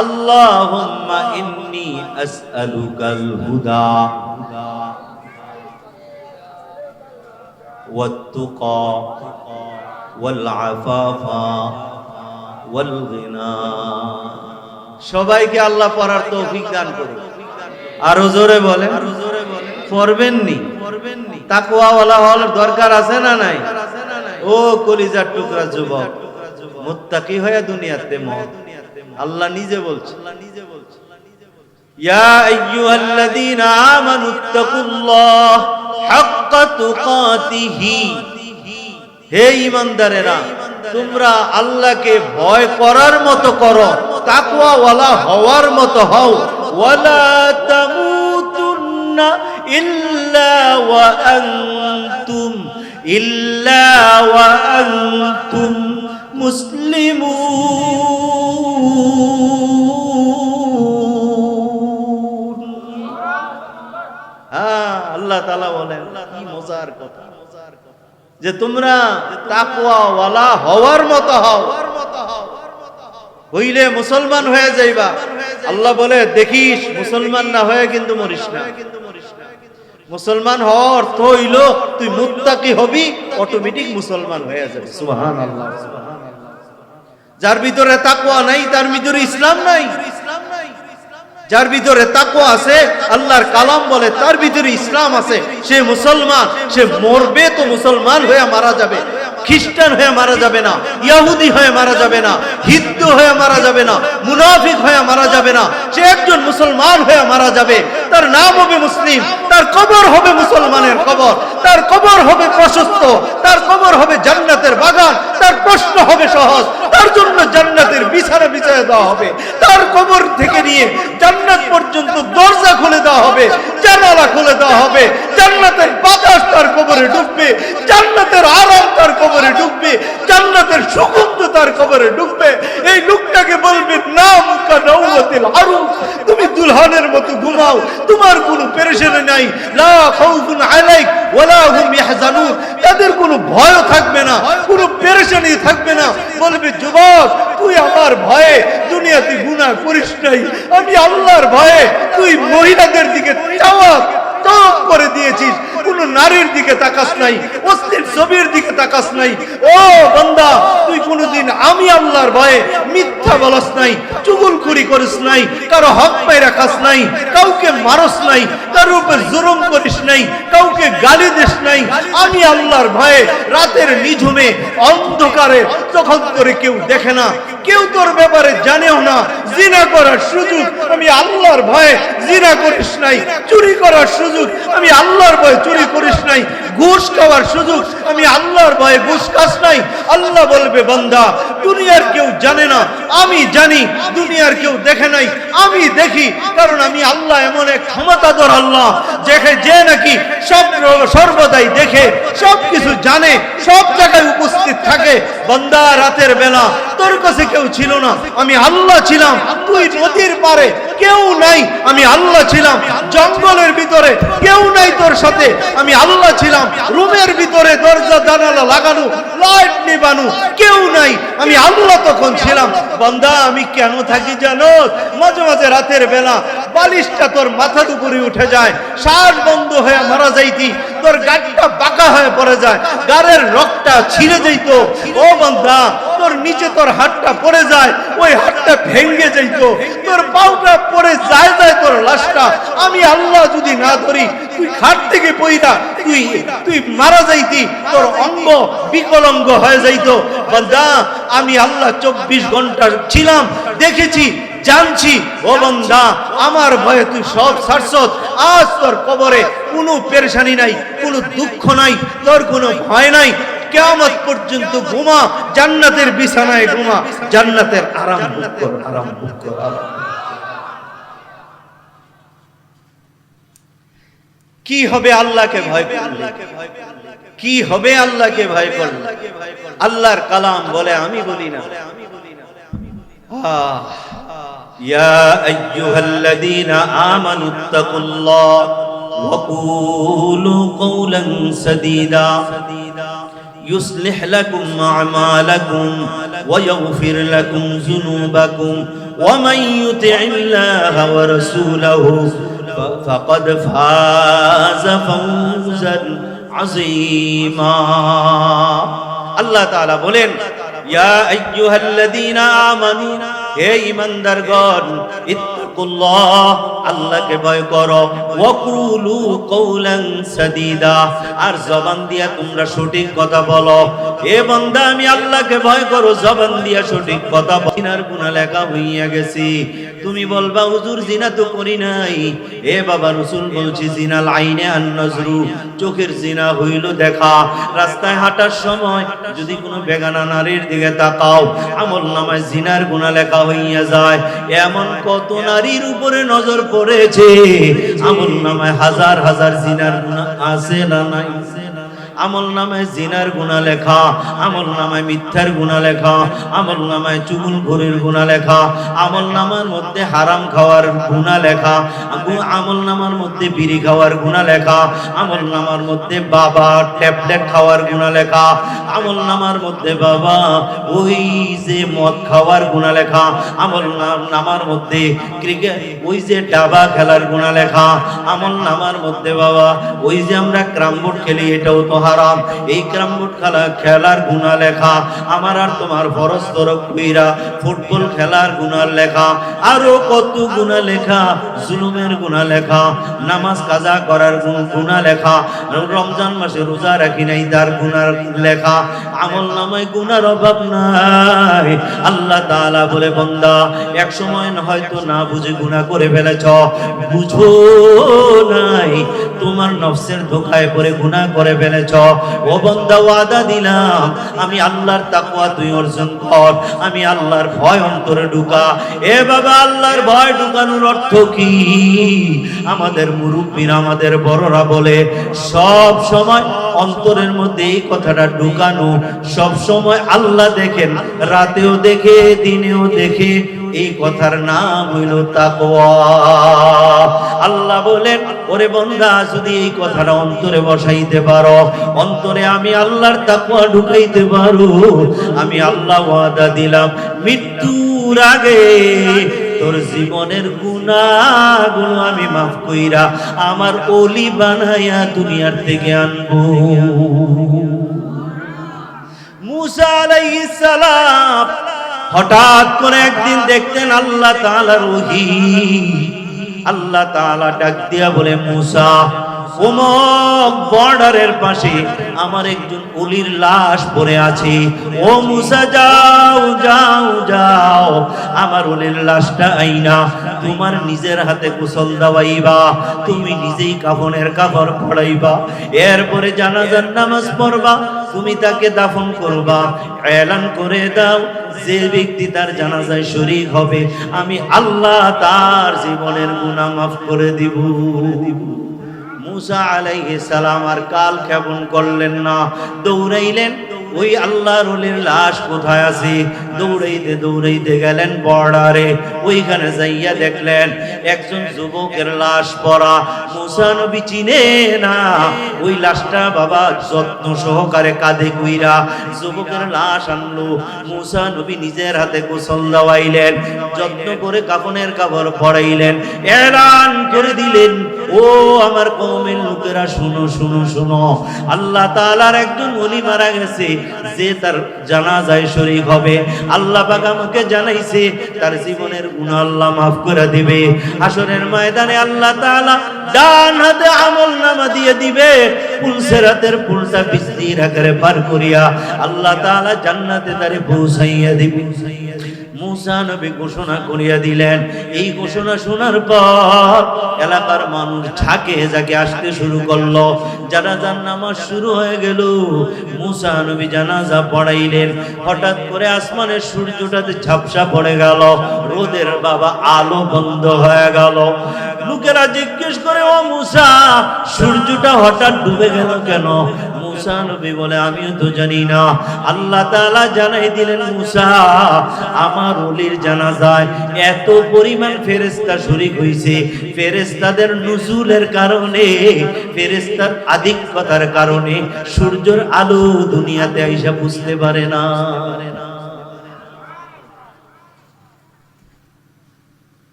আল্লাহুম্মা ইন্নী আসআলুকাল হুদা, ওয়াত-তুকা ওয়াল-আফাফা ওয়াল-গিনা। সবাইকে আল্লাহ পড়ার তৌফিক দান করুন। আরো জোরে বলেন, পড়বেননি? তাকওয়াওয়ালা হওয়ার দরকার আছে না নাই? ও কলিজার টুকরা যুবক, মুত্তাকি হয়ে দুনিয়াতে মত। আল্লাহ নিজে বলছেন, ইয়া আইয়ুহাল্লাযীনা আমানুত্তাকুল্লাহ হাক্কা তুকাতিহি। হে ঈমানদারেরা, তোমরা আল্লাহকে ভয় করার মতো করো, তাকওয়াওয়ালা হওয়ার মতো হও। ওয়ালা তামুতুন্না ইল্লা ওয়া আনতুম মুসলিমুন। আল্লাহ তাআলা বলেন, কি মজার কথা যে তোমরা তাকওয়াওয়ালা হওয়ার মতো হও, হইলে মুসলমান হয়ে যাইবা। আল্লাহ বলে, দেখিস মুসলমান না হয়ে কিন্তু মরিস না। মুসলমান হওয়ার অর্থ হইল তুই মুত্তাকি হবি, অটোমেটিক মুসলমান হয়ে যাবে। সুবহানাল্লাহ। যার ভিতরে তাকওয়া নাই তার ভিতরে ইসলাম নাই। যার ভিতরে তাকওয়া আছে, আল্লাহর কালাম বলে তার ভিতরে ইসলাম আছে, সে মুসলমান। সে মরবে তো মুসলমান হয়ে মারা যাবে, খ্রিস্টান হয়ে মারা যাবে না, ইহুদি হয়ে মারা যাবে না, হিন্দু হয়ে মারা যাবে না, মুনাফিক হয়ে মারা যাবে না। সে একজন মুসলমান হয়ে মারা যাবে। তার নাম হবে মুসলিম, তার কবর হবে মুসলমানের কবর, তার কবর হবে প্রশস্ত, তার কবর হবে জান্নাতের বাগান, তার প্রশ্ন হবে সহজ, তার জন্য জান্নাতের বিছানা বিছায় দেওয়া হবে, তার কবর থেকে নিয়ে জান্নাত পর্যন্ত দরজা খুলে দেওয়া হবে, জানালা খুলে দেওয়া হবে। জান্নাতের বাতাস তার কবরে ঢুকবে, জান্নাতের আরাম তার কবরে ঢুকবে, জান্নাতের সুগন্ধ তার কবরে ঢুকবে। এই লোকটাকে বলবে, নাম কানাওয়াতিল আরুস, তুমি দুলহানের মতো ঘুমাও, তোমার কোনো পেরেশানি নাই। লা খাউফুন আলাইক ওয়ালা হুম ইয়াহজানুন, তাদের কোনো ভয় থাকবে না, কোনো পেরেশানি থাকবে না। বলবে, যুবক তুই আমার ভয়ে দুনিয়াতে গুনাহ করিস নাই, আমি আল্লাহর ভয়ে তুই মহিলাদের দিকে চাওয়া করে দিয়েছিস, কোন নারীর দিকে তাকাস নাই, অশ্লীল ছবির দিকে তাকাস নাই। ও বান্দা, তুই কোনদিন আমি আল্লাহর ভয়ে মিথ্যা বলস নাই, চুগলখড়ি করিস নাই, কারো হক পাইরা খাস নাই, কাউকে মারস নাই, কারো উপর জুলুম করিস নাই, কাউকে গালি দিস নাই। আমি আল্লাহর ভয়ে রাতের নিঝুমে অন্ধকারে, যখন করে কেউ দেখে না, কেউ তোর ব্যাপারে জানেও না, জিনা করার সুযোগ আমি আল্লাহর ভয়ে জিনা করিস নাই, চুরি করার সুযোগ আমি আল্লাহর ভয়ে চুরি করিস নাই, ঘুষ খাওয়ার সুযোগ আমি আল্লাহর ভয়ে ঘুষ খাস নাই। আল্লাহ বলবে, বান্দা দুনিয়ার কেউ জানে না, আমি জানি, দুনিয়ার কেউ দেখে নাই, আমি দেখি, কারণ আমি আল্লাহ এমন এক ক্ষমতাধর আল্লাহ, যে নাকি সর্বদাই দেখে, সবকিছু জানে, সব জায়গায় উপস্থিত থাকে। বান্দা রাতের বেলা তোর কাছে কেউ ছিল না, আমি আল্লাহ ছিলাম। তুই নদীর পারে, কেউ নাই, আমি আল্লাহ ছিলাম। জঙ্গলের ভিতরে কেউ নাই তোর সাথে, আমি আল্লাহ ছিলাম। রুমের ভিতরে দরজা জানালা লাগানো, লাইট নিবানো, কেউ নাই, আমি আল্লাহ তখন ছিলাম। বান্দা আমি কেন থাকি জানো? মাঝে মাঝে রাতের বেলা বালিশটা তোর মাথার উপরে উঠে যায়, শ্বাস বন্ধ হয়ে মারা যাইতি, তোর গাড়িটা বাঁকা হয়ে পড়ে যায়, গাড়ের রক্তটা ছিঁড়ে যাইত। ও বান্দা, তোর নিচে তোর হাতটা পড়ে যায়, ওই হাতটা ভেঙে যাইত, তোর পাউটা পড়ে যায় তোর লাশটা। আমি আল্লাহ যদি না ধরি, তুই খাট থেকে পইরা তুই মারা যাইতি, তোর অঙ্গ বিকলাঙ্গ হয়ে যাইত। বান্দা আমি আল্লাহ 24 ঘন্টা ছিলাম, দেখেছি, জানছি। ও বান্দা, আমার ভয়ে তুই সব ছাড়ছস। আজ তোর কবরে কোনো পেরেশানি নাই, কোনো দুঃখ নাই, তোর কোনো ভয় নাই। কিয়ামত পর্যন্ত ঘুমা, জান্নাতের বিছানায় ঘুমা, জান্নাতের আরাম ভোগ কর, আরাম ভোগ কর। কি হবে আল্লাহকে ভয় করলে? কি হবে আল্লাহকে ভয় করলে? আল্লাহর কালাম বলে, আমি বলি না। ইয়া আইয়ুহাল্লাযীনা আমানুত্তাকুল্লাহ ওয়া কুলু কওলান সাদীদা يصلح لكم أعمالكم ويغفر لكم ذنوبكم ومن يطع الله ورسوله فقد فاز فوزا আযীমা। আল্লাহ তাআলা বলেন, ইয়া আইয়ুহাল্লাযীনা আমানু, হে ঈমানদারগণ, ইত্তাকুল্লাহ, আল্লাহকে ভয় করো, ওয়া কুলু কওলান সাদীদা, আর জবান দিয়া তোমরা সঠিক কথা বলো। হে বান্দা, আমি আল্লাহকে ভয় করো, জবান দিয়া সঠিক কথা বলো। জিনার গুনাহ লেখা হইয়া গেছে, তুমি বলবা হুজুর জিনা তো করি নাই। হে বাবা, রাসূল বলছি জিনাল আইনে আন নজরু, চোখের জিনা হইল দেখা। রাস্তায় হাঁটার সময় যদি কোনো বেগানা নারীর দিকে তাকাও, আমলনামায় জিনার গুনাহ লেখা হইয়া যায়। এমন কত নারীর উপরে নজর পড়েছে, আমলনামায় হাজার হাজার জিনার গুনাহ আছে না নাই? আমলনামায় জিনার গুনাহ লেখা, আমলনামায় মিথ্যার গুনাহ লেখা, আমলনামায় চুগলখোরের গুনাহ লেখা, আমলনামার মধ্যে হারাম খাওয়ার গুনাহ লেখা, আমলনামার মধ্যে বিড়ি খাওয়ার গুনাহ লেখা, আমলনামার মধ্যে বাবা ট্যাবলেট খাওয়ার গুনাহ লেখা, আমলনামার মধ্যে বাবা ওই যে মদ খাওয়ার গুনাহ লেখা, আমলনামার মধ্যে ক্রিকেট ওই যে ডাবা খেলার গুনাহ লেখা, আমলনামার মধ্যে বাবা ওই যে আমরা ক্রামবোর্ড খেলি এটাও তো হারাম, এই ক্রামবোর্ড খেলার গুনাহ লেখা। আমার আর তোমার ফরজ তরক কইরা ফুটবল খেলার গুনাহ লেখা, আরো কত গুনাহ লেখা, জুলুমের গুনাহ লেখা, নামাজ কাজা করার গুনাহ লেখা, রমজান মাসে রোজা রাখি নাই তার গুনাহ লেখা। আমলনামায় গুনার অভাব নাই। আল্লাহ তাআলা বলে, বান্দা এক সময় হয়তো না বুঝে গুনাহ করে ফেলেছ, বুঝো নাই, তোমার নফসের ধোঁকায় পড়ে গুনাহ করে ফেলেছ। ও বান্দা, ওয়াদা দিলাম, আমি আল্লাহর তাকওয়া তুই অর্জন কর, আমি আল্লাহর ভয় অন্তরে ঢুকা। এ বাবা, আল্লাহর ভয় ঢুকানোর অর্থ কি? আমাদের মুরব্বীরা, আমাদের বড়রা বলে, সব সময় অন্তরের মধ্যে এই কথাটা ঢুকানো, সব সময় আল্লাহ দেখেন, রাতেও দেখে দিনেও দেখে, এই কথার নাম হইল তাকওয়া। আল্লাহ বলেন, ওরে বান্দা, যদি এই কথাটা অন্তরে বসাইতে পারো, অন্তরে আমি আল্লাহর তাকওয়া ঢুকাইতে পারো, আমি আল্লাহ ওয়াদা দিলাম, মৃত্যুর আগে তোর জীবনের গুনাহগুলো আমি মাফ কইরা আমার ওলি বানায়া দুনিয়ার থেকে আনবো। মুসা আলাইহিস সালাম হঠাৎ করে একদিন দেখতেন আল্লাহ তাআলার ওহী। আল্লাহ তাআলা ডাক দিয়া বলে, মুসা, অমুক বর্ডারের পাশে আমার একজন ওলির লাশ পড়ে আছে, ও মুসা, যাও যাও যাও, আমার ওলির লাশটা আইনা তোমার নিজের হাতে গোসল দেওয়াইবা, তুমি নিজেই কাফনের কাপড় পরাইবা, এরপরে জানাজার নামাজ পড়বা, তুমি তাকে দাফন করবা। এলান করে দাও, যে ব্যক্তি তার জানাজায় শরীক হবে, আমি আল্লাহ তার জীবনের গুনাহ মাফ করে দিব। মুসা আলাইহিস সালাম আর কাল ক্ষেপণ করলেন না, দৌড়াইলেন, ওই আল্লাহর ওলির লাশ কোথায় আছে, দৌড়াইতে দৌড়াইতে গেলেন বর্ডারে। ওইখানে যাইয়া দেখলেন একজন যুবকের লাশ পড়া। মুসা নবী চিনে না, ওই লাশটা বাবা যত্ন সহকারে কাঁধে কইরা যুবকের লাশ আনলো। মুসা নবী নিজের হাতে গোসল দেওয়াইলেন, যত্ন করে কাফনের কাপড় পরাইলেন, এলান করে দিলেন, ও আমার কওমের লোকেরা, শুনো শুনো শুনো, আল্লাহ তাআলার একজন ওলি মারা গেছে, যে তার জানাজায় শরীক হবে। আল্লাহ পাক আমাকে জানাইছে তার জীবনের গুনাহ আল্লাহ মাফ করে দিবে। হাসরের ময়দানে আল্লাহ তাআলা ডান হাতে আমলনামা দিয়ে দিবে, পুলসেরাতের পুলটা বিস্তির আকারে পার করিয়া আল্লাহ তাআলা জান্নাতে তারে পৌঁছাইয়া দিবে। মুসা নবী ঘোষণা করিয়া দিলেন। এই ঘোষণা শোনার পর এলাকার মানুষ ঝাঁকে ঝাঁকে আসতে শুরু করলো। জানাজার নামাজ শুরু হয়ে গেল। মুসা নবী জানাজা পড়াইলেন। হঠাৎ করে আসমানের সূর্যটাতে ঝাপসা পড়ে গেল, রোদের বাবা আলো বন্ধ হয়ে গেল। লোকেরা জিজ্ঞেস করে, ও মুসা, সূর্যটা হঠাৎ ডুবে গেল কেন? মুসা নবী বলে, আমিও তো জানি না। আল্লাহ তাআলা জানাই দিলেন, মুসা, আমার ওলির জানাজায় এত পরিমাণ ফেরেশতা শরীক হইছে, ফেরেশতাদের নুজুলের কারণে, ফেরেশতার আধিক্যতার কারণে সূর্যের আলো দুনিয়াতে আইসা বুঝতে পারে না।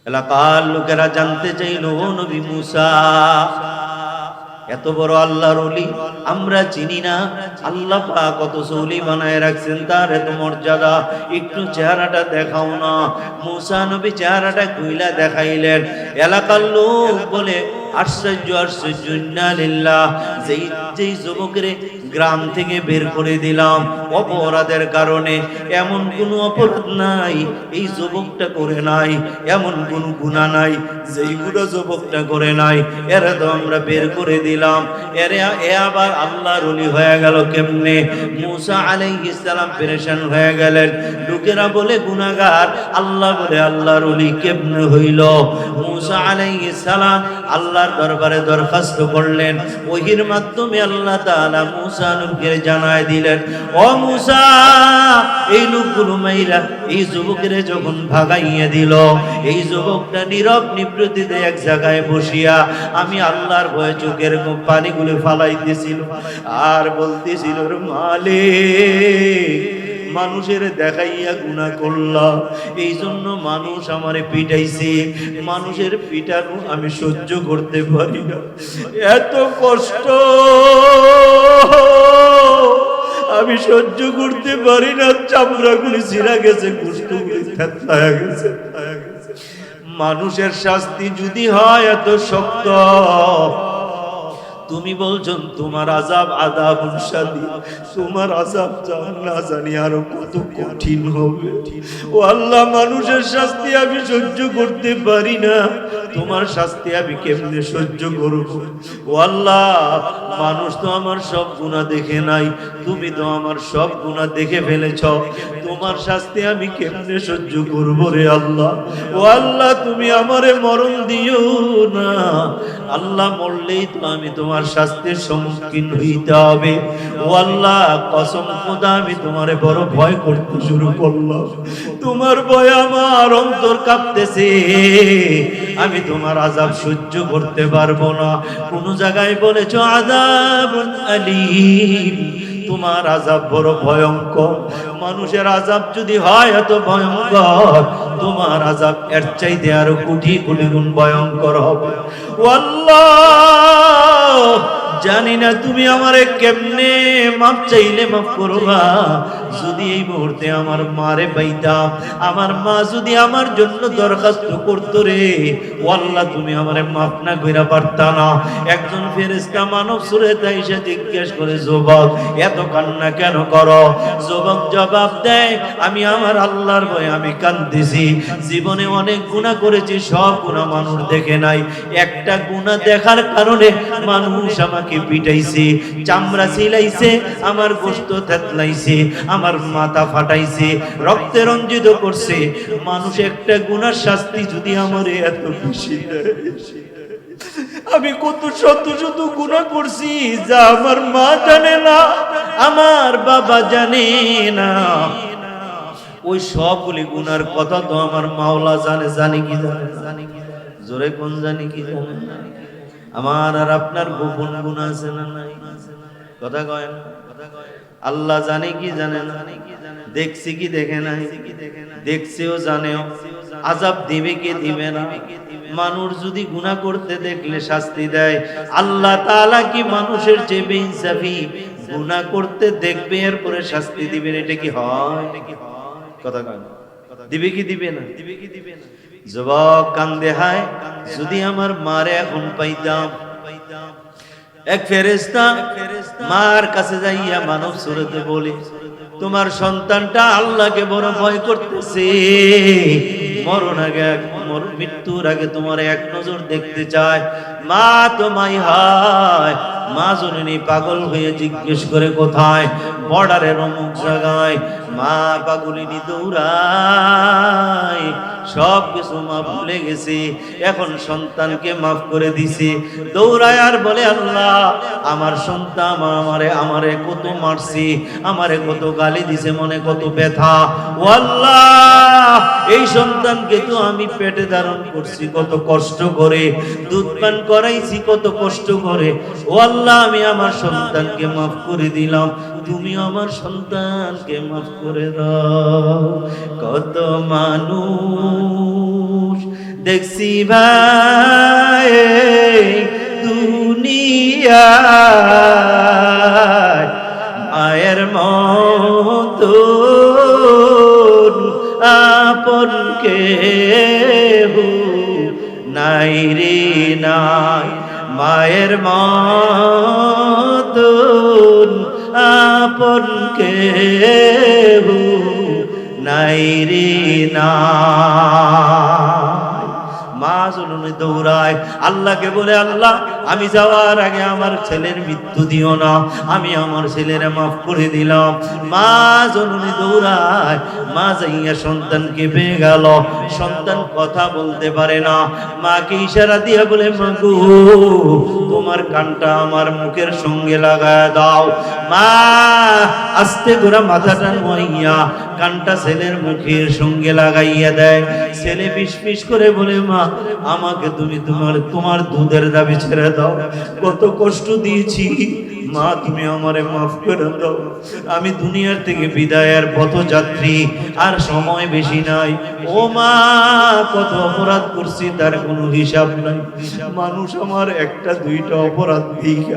এলাকার লোকেরা জানতে চাইল, ও নবী মুসা, এত বড় আল্লাহর ওলি আমরা চিনি না। আল্লাহ পাক কত ওলি বানায় রাখছেন, তার এত মর্যাদা। একটু চেহারাটা দেখাও না। মুসা নবী চেহারাটা কইলা দেখাইলেন। এলাকার লোক বলে আশ্চর্য আশ্চর্য, ইন্না লিল্লাহ, যেই যুবকের গ্রাম থেকে বের করে দিলাম অপরাধের কারণে, এমন কোনো অপরাধ নাই এই যুবকটা করে নাই, এমন কোন গুনাহ নাই যেইগুলো যুবকটা করে নাই, এরা তো আমরা বের করে দিলাম। এ আবার আল্লাহর ওলি হয়ে গেল কেমনে? মুসা আলাইহিস সালাম পেরেশান হয়ে গেলেন। লোকেরা বলে গুনাহগার, আল্লাহ বলে আল্লাহর ওলি কেমনে হইল? মুসা আলাইহিস সালাম আল্লাহর দরবারে দরখাস্ত করলেন। ওহীর মাধ্যমে আল্লাহ তাআলা মুসা নবীকে জানায় দিলেন, ও মুসা, এই লোকগুলো মাইরা এই যুবকের যখন ভাগাইয়া দিল, এই যুবকটা নীরব নিবৃত্তিতে এক জায়গায় বসিয়া আমি আল্লাহর ভয়ে চোখের পানিগুলো ফালাইতেছিল আর বলতেছিল, মালিক, মানুষের দেখাইয়া গুনাহ করলাম, এই জন্য মানুষ আমারে পিটাইছে, মানুষের পিটানো আমি সহ্য করতে পারি না, এত কষ্ট আমি সহ্য করতে পারি না, চামড়াগুলি ছিঁড়া গেছে, গোশতগুলি থেতলায়া গেছে। মানুষের শাস্তি যদি হয় এত শক্ত, তুমি বলছো তোমার আযাব আযাবুন শাদীদ, তোমার আযাব না জানি আরো কত কঠিন হবে। ও আল্লাহ, মানুষের শাস্তি আমি সহ্য করতে পারি না, তোমার শাস্তি আমি কেমনে সহ্য করব? ও আল্লাহ, মানুষ তো আমার সব গুনাহ দেখে নাই, তুমি তো আমার সব গুনাহ দেখে ফেলেছ, তোমার শাস্তি আমি কেমনে সহ্য করব রে আল্লাহ? ও আল্লাহ, তুমি আমারে মরণ দিও না, আল্লাহ, মরলেই তো আমি তোমার শাস্তির সম্মুখীন হইতে হবে। ও আল্লাহ, কসম খোদা, আমি তোমারে বড় ভয় করতে শুরু করলাম, তোমার ভয় আমার অন্তর কাঁপতেছে, আমি তোমার আযাব সহ্য করতে পারবো না। কোন জায়গায় বলেছো আযাবুন আলীম, তোমার আযাব বড় ভয়ঙ্কর। মানুষের আযাব যদি হয় এত ভয়ঙ্কর, তোমার আযাব এর চাইতে আরো কোটি কোটি গুণ ভয়ঙ্কর হবে। ও আল্লাহ, জানি না তুমি আমারে কেমনে মাফ চাইলে মাফ করবা। যদি এই মুহূর্তে আমার মারে পাইতাম, আমার মা যদি আমার জন্য দরখাস্ত করতো রে, ও আল্লাহ, তুমি আমারে মাফ না কইরা পারতা না। একজন ফেরেশতা মানব সুরতে এসে জিজ্ঞেস করে, যুবক, এত কান্না কেন করো? যুবক জবাব দেয়, আমি আমার আল্লাহর ভয়ে আমি কাঁদতেছি, জীবনে অনেক গুনাহ করেছি, সব গুনাহ মানুষ দেখে নাই, একটা গুনাহ দেখার কারণে মানুষ আমাকে পিটাইছে, চামড়া ছিলাইছে, আমার গোশত থেতলাইছে, আমার মাথা ফাটাইছে, রক্তে রঞ্জিত করছে। মানুষ একটা গুনার শাস্তি যদি আমারে এত বেশি দেয়, আমি কত শত শত গুনাহ করছি যা আমার মা জানে না, আমার বাবা জানে না, ওই সবগুলি গুনার কথা তো আমার মাওলা জানে। জানে কি জানে? জোরে কোন জানি কি জানে? আমার আর আপনার গোপন গুনাহ আছে না নাই? কথা কয় না? আল্লাহ জানে কি জানে না? দেখছি কি দেখে নাই? দেখছেও জানেও। আযাব দিবে কি দিবে না? মানুষ যদি গুনাহ করতে দেখলে শাস্তি দেয়, আল্লাহ তাআলা কি মানুষের চেয়ে বেইনসাফি? গুনাহ করতে দেখবে এরপরে শাস্তি দিবেন, এটা কি হয়? কথা কয় না? দিবে কি দিবে না? যুবক কান্দে, হায় যদি আমার মারে এখন পাইতাম। এক ফেরেশতা মার কাছে যাইয়া মানব সুরতে বলে, তোমার সন্তানটা আল্লাহকে বড় ভয় করতেছে, মৃত্যুর আগে তোমার এক নজর দেখতে চায়। মা তো মাই হায়, মা জননী পাগল হয়ে জিজ্ঞেস করে, কোথায়? বর্ডারের অমুক জায়গায়। মা পাগলিনী দৌড়ায়, সব কিছু মা ভুলে গেছে, এখন সন্তানকে মাফ করে দিছে। দৌড়ায় আর বলে, আল্লাহ, আমার সন্তান আমারে কত মারছে, আমারে কত গালি দিছে, মনে কত ব্যথা। ও আল্লাহ, এই সন্তানকে তো আমি পেটে ধারণ করছি কত কষ্ট করে, দুধ পান করাইছি কত কষ্ট করে। ও আল্লাহ, আমি আমার সন্তানকে মাফ করে দিলাম, তুমি আমার সন্তানকে মাফ করে দাও। কত মানুষ দেখছি ভাই দুনিয়া মায়ের মতো আপন কেহ নাই রে নাই, মায়ের মতো আপন কেহ নাই রে নাই। মা জননী দৌড়ায় আল্লাহকে বলে, আল্লাহ আমি যাওয়ার আগে আমার ছেলের মৃত্যু দিও না, আমি আমার ছেলের মাফ করে দিলাম। মা জননী দৌড়ায়, মা যাইয়া সন্তানকে পেয়ে গেল। সন্তান কথা বলতে পারে না, মাকে ইশারা দিয়ে বলে, মাগো তোমার কানটা আমার মুখের সঙ্গে লাগায় দাও। মা আস্তে করে মাথাটা নোয়াইয়া কানটা ছেলের মুখের সঙ্গে লাগাইয়া দেয়। ছেলে ফিসফিস করে বলে, মা আমাকে তুমি তোমার দুধের দাবি ছেড়ে দাও, কত কষ্ট দিয়েছি মা, তুমি আমারে মাফ করে দাও। আমি দুনিয়ার থেকে বিদায়ের পথযাত্রী, আর সময় বেশি নাই। ও মা, কত অপরাধ করছি তার কোনো হিসাব নাই। মানুষ আমার একটা দুইটা অপরাধ দিকে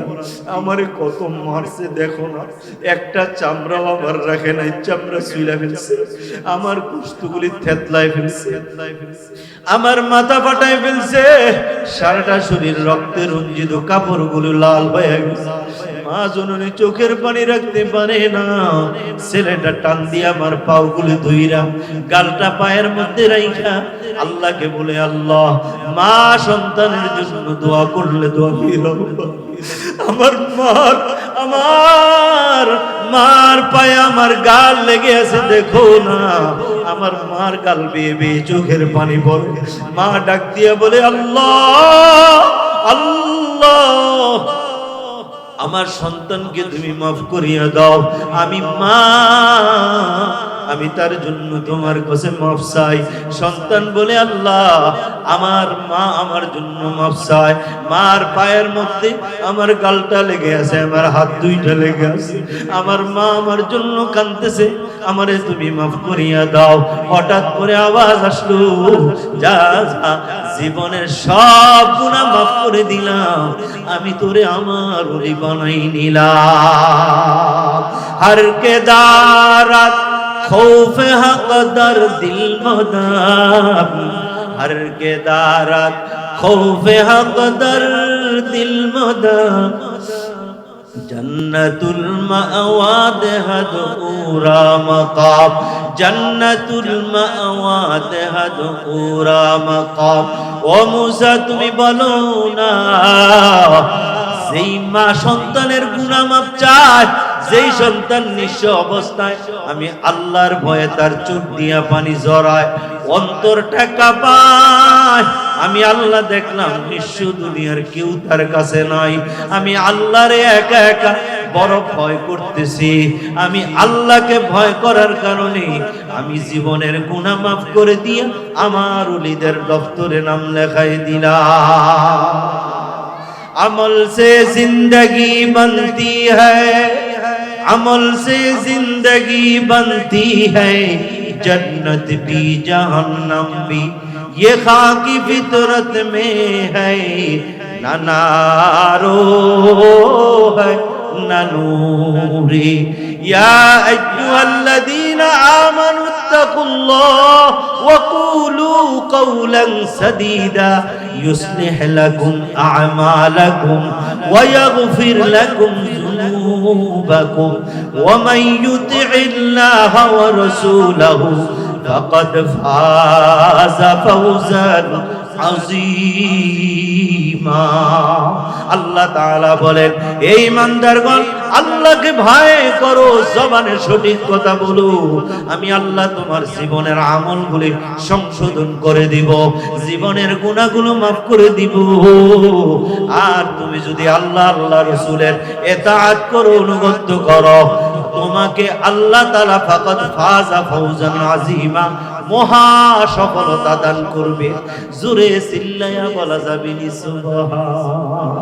আমারে কত মারছে দেখো না, একটা চামড়াও আমার রাখে নাই, চামড়া ছুঁইলা ফেলছে, আমার কুষ্ঠগুলি থেতলায় ফেলছে, আমার মাথা ফাটায় ফেলছে, সারাটা শরীর রক্তে রঞ্জিত, কাপড়গুলো লাল হয়ে গেছে। মা জননী চোখের পানি রাখতে পারে না, ছেলেটা টান দিয়ে আমার পাগুলো ধুইরা গালটা পায়ের মধ্যে রাইখা আল্লাহকে বলে, আল্লাহ মা সন্তানের জন্য দোয়া করলে দোয়া দিল। আমার মার পায়ে আমার গাল লেগে আছে, দেখো না আমার মার গাল বেয়ে বেয়ে চোখের পানি পড়ে। মা ডাক দিয়া বলে, আল্লাহ আল্লাহ আমার সন্তানকে তুমি মাফ করিয়া দাও। আমি তার জন্য তোমার কাছে মাফ চাই। সন্তান বলে, আল্লাহ আমার মা আমার জন্য মাফ চায়, মার পায়ের মধ্যে আমার গালটা লেগে আছে, আমার হাত দুইটা লেগে আছে, আমার মা আমার জন্য কাঁদতেছে, আমারে তুমি মাফ করিয়া দাও। হঠাৎ করে আওয়াজ আসলো, যা যা জীবনের সব গুনাহ মাফ করে দিলাম, আমি তোরে আমার ওলি বানাই নিলাম। হর কে দারাত खौफ हक दर दिल मदाम, हर के दारत खौफ हक दर दिल मदाम, जन्नतुल मावाद हद पूरा मकाम, जन्नतुल मावाद हद पूरा मकाम। ओ मूसा তুমি বলো না, সেই মা সন্তানের গুনাহ মাফ চায়, যেই সন্তান নিঃস্ব অবস্থায় আমি আল্লাহর ভয়ে তার চোখ দিয়া পানি ঝরায়, অন্তরটা কাঁপায়। আমি আল্লাহ দেখলাম নিঃস্ব দুনিয়ার কেউ তার কাছে নাই, আমি আল্লাহরে একা একা বড় ভয় করতেছি। আমি আল্লাহকে ভয় করার কারণে আমি জীবনের গুনাহ মাফ করে দিয়ে আমার ওলিদের দফতরে নাম লেখাই দিলাম। अमल से जिंदगी बनती है, अमल से जिंदगी बनती है, जन्नत भी जहन्नम भी ये खाकी फितरत में है, ना नारो है ना नूरी। या अय्युहल्लज़ीना आमनु इत्तकुल्लाह वक़ूलू क़ौलन सदीदा युस्लिह लकुम अअमालकुम व यग़फिर लकुम ज़ुनूबकुम व मन युति'िल्लाह व रसूलहु फ़क़द फ़ाज़ फ़ौज़न আযীমা। আল্লাহ তাআলা বলেন, এই ইমানদারগণ আল্লাহকে ভয় করো, জবানে সঠিক কথা বলো, আমি আল্লাহ তোমার জীবনের আমলগুলি সংশোধন করে দিব, জীবনের গুনাহগুলো মাফ করে দিব। আর তুমি যদি আল্লাহ আল্লাহ রাসূলের ইতাআত করো, অনুগত করো, তোমাকে আল্লাহ তাআলা ফাকাদ ফাযা ফাওজান আযীমা, মহা সফলতা দান করবে। জোরে চিল্লায়া বলা যাবে নি সুবহান।